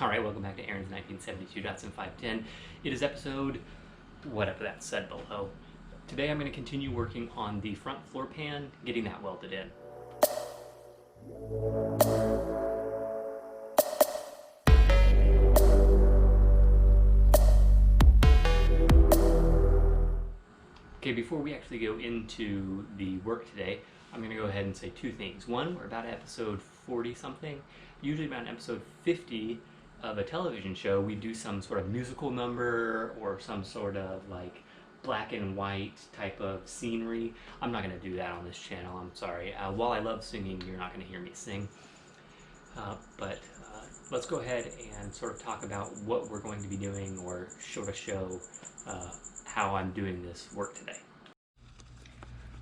Alright, welcome back to Aaron's 1972 Datsun 510. It is episode whatever that said below. Today I'm going to continue working on the front floor pan, getting that welded in. Okay, before we actually go into the work today, I'm going to go ahead and say two things. One, we're about episode 40 something. Usually around episode 50 of a television show, we do some sort of musical number or some sort of like black and white type of scenery. I'm not going to do that on this channel, I'm sorry. While I love singing, you're not going to hear me sing. But let's go ahead and sort of talk about what we're going to be doing or sort of show how I'm doing this work today.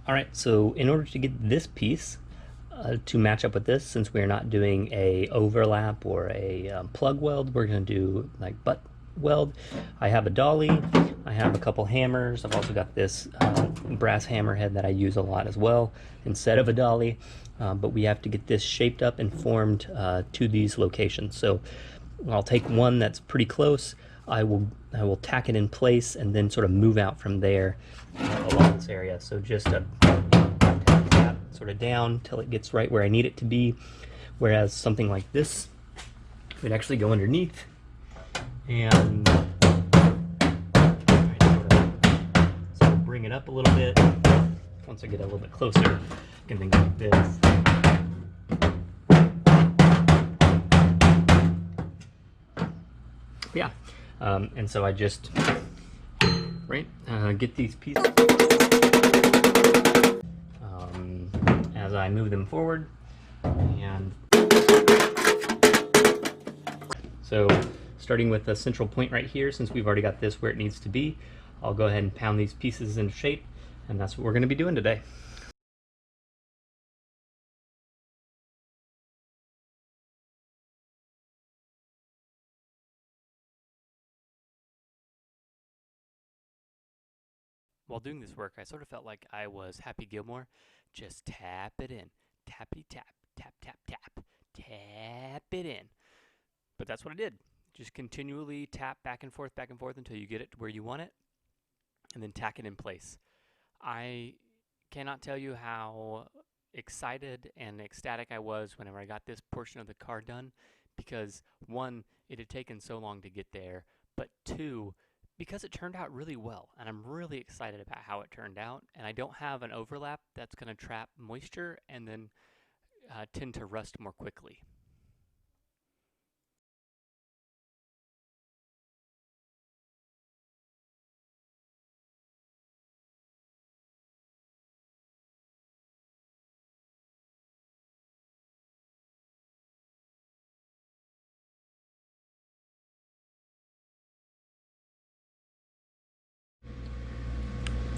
Alright, so in order to get this piece to match up with this, since we're not doing a overlap or a plug weld, we're going to do like butt weld. I have a dolly, I have a couple hammers, I've also got this brass hammerhead that I use a lot as well instead of a dolly, but we have to get this shaped up and formed to these locations. So I'll take one that's pretty close, I will tack it in place and then sort of move out from there along this area. So just a tap sort of down till it gets right where I need it to be. Whereas something like this would actually go underneath and sort of bring it up a little bit. Once I get a little bit closer, I can think like this. Yeah, and so I just get these pieces as I move them forward, and so starting with the central point right here, since we've already got this where it needs to be, I'll go ahead and pound these pieces into shape, and that's what we're going to be doing today. While doing this work, I sort of felt like I was Happy Gilmore. Just tap it in. Tappity tap, tap, tap, tap. Tap it in. But that's what I did. Just continually tap back and forth until you get it to where you want it, and then tack it in place. I cannot tell you how excited and ecstatic I was whenever I got this portion of the car done, because one, it had taken so long to get there, but two, because it turned out really well, and I'm really excited about how it turned out, and I don't have an overlap that's going to trap moisture and then tend to rust more quickly.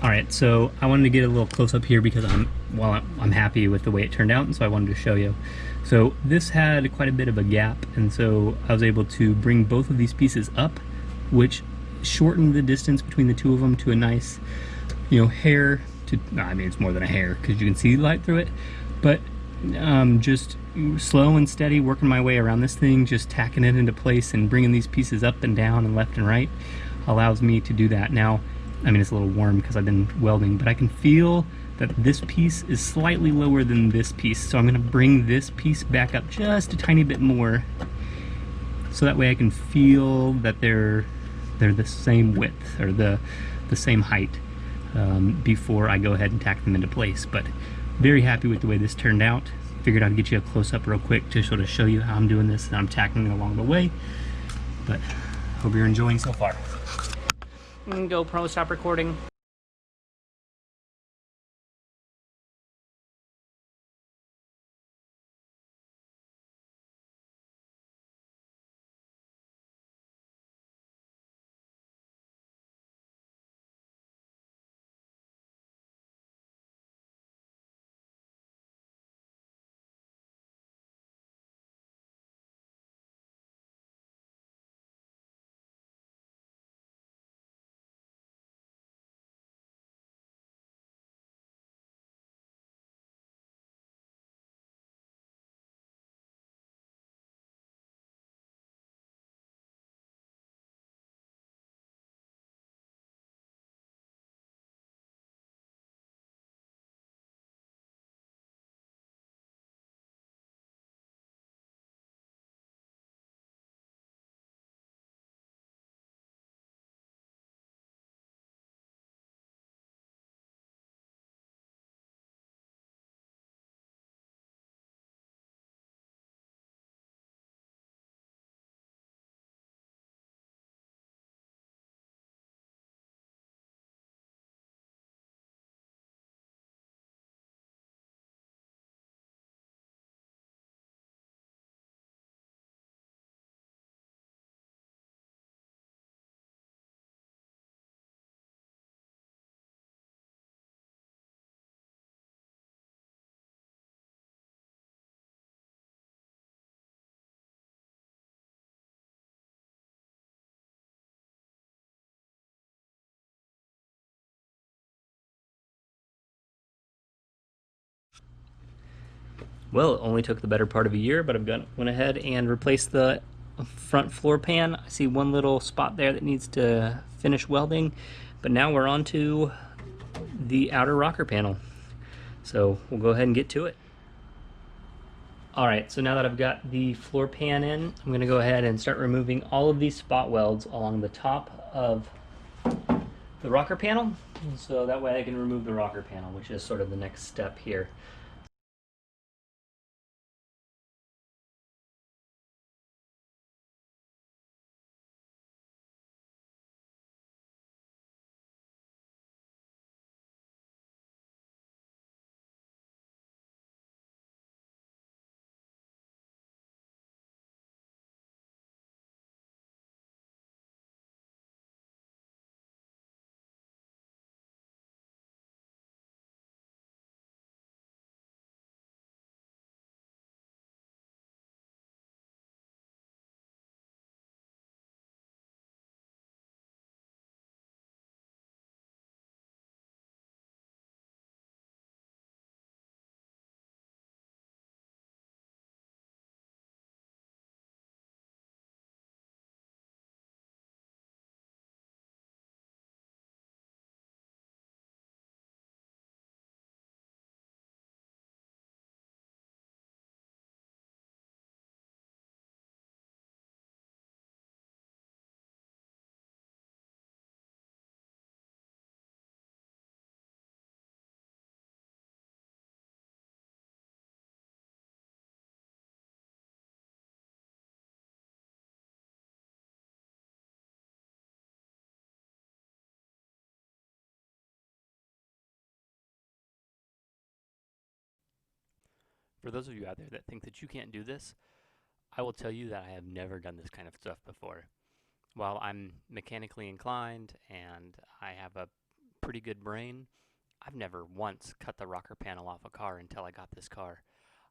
All right, so I wanted to get a little close up here because I'm happy with the way it turned out, and so I wanted to show you. So this had quite a bit of a gap, and so I was able to bring both of these pieces up, which shortened the distance between the two of them to a nice, hair to, I mean, it's more than a hair because you can see light through it, but just slow and steady working my way around this thing, just tacking it into place and bringing these pieces up and down and left and right allows me to do that. Now, I mean, it's a little warm because I've been welding, but I can feel that this piece is slightly lower than this piece, so I'm going to bring this piece back up just a tiny bit more, so that way I can feel that they're the same width or the same height before I go ahead and tack them into place. But very happy with the way this turned out. Figured I'd get you a close-up real quick to sort of show you how I'm doing this, and I'm tacking it along the way. But hope you're enjoying so far. GoPro, stop recording. Well, it only took the better part of a year, but I've went ahead and replaced the front floor pan. I see one little spot there that needs to finish welding, but now we're on to the outer rocker panel. So we'll go ahead and get to it. Alright, so now that I've got the floor pan in, I'm going to go ahead and start removing all of these spot welds along the top of the rocker panel, so that way I can remove the rocker panel, which is sort of the next step here. For those of you out there that think that you can't do this, I will tell you that I have never done this kind of stuff before. While I'm mechanically inclined and I have a pretty good brain, I've never once cut the rocker panel off a car until I got this car.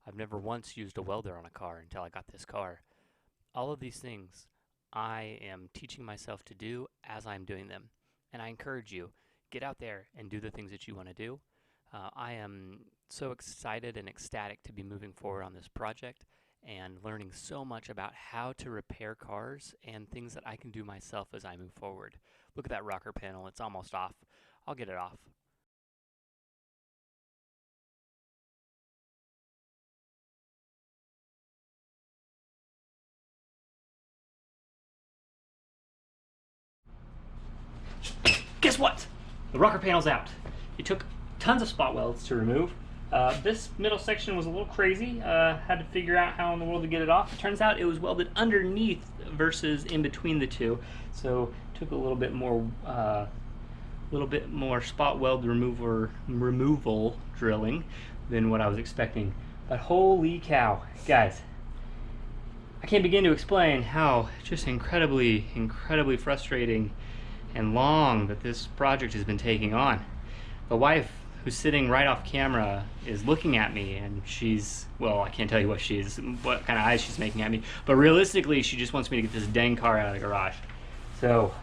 I've never once used a welder on a car until I got this car. All of these things I am teaching myself to do as I'm doing them. And I encourage you, get out there and do the things that you want to do. I am so excited and ecstatic to be moving forward on this project and learning so much about how to repair cars and things that I can do myself as I move forward. Look at that rocker panel, it's almost off. I'll get it off. Guess what? The rocker panel's out. It took tons of spot welds to remove. This middle section was a little crazy. Had to figure out how in the world to get it off. It turns out it was welded underneath versus in between the two, so it took a little bit more spot weld removal drilling than what I was expecting. But holy cow, guys! I can't begin to explain how just incredibly frustrating and long that this project has been taking on. The wife, who's sitting right off camera, is looking at me, and she's, well, I can't tell you what kind of eyes she's making at me, but realistically she just wants me to get this dang car out of the garage. So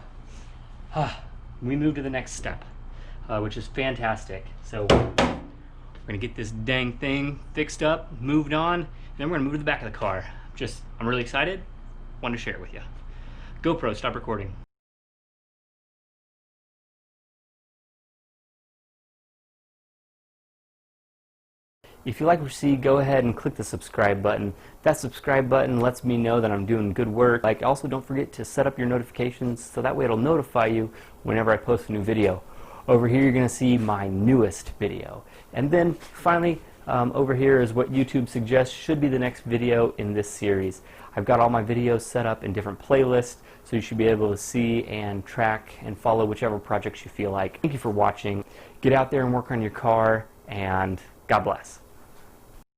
we move to the next step, which is fantastic. So we're gonna get this dang thing fixed up, moved on, and then we're gonna move to the back of the car. I'm really excited, wanted to share it with you. GoPro, stop recording. If you like what you see, go ahead and click the subscribe button. That subscribe button lets me know that I'm doing good work. Also, don't forget to set up your notifications so that way it'll notify you whenever I post a new video. Over here you're going to see my newest video. And then finally, over here is what YouTube suggests should be the next video in this series. I've got all my videos set up in different playlists, so you should be able to see and track and follow whichever projects you feel like. Thank you for watching. Get out there and work on your car, and God bless.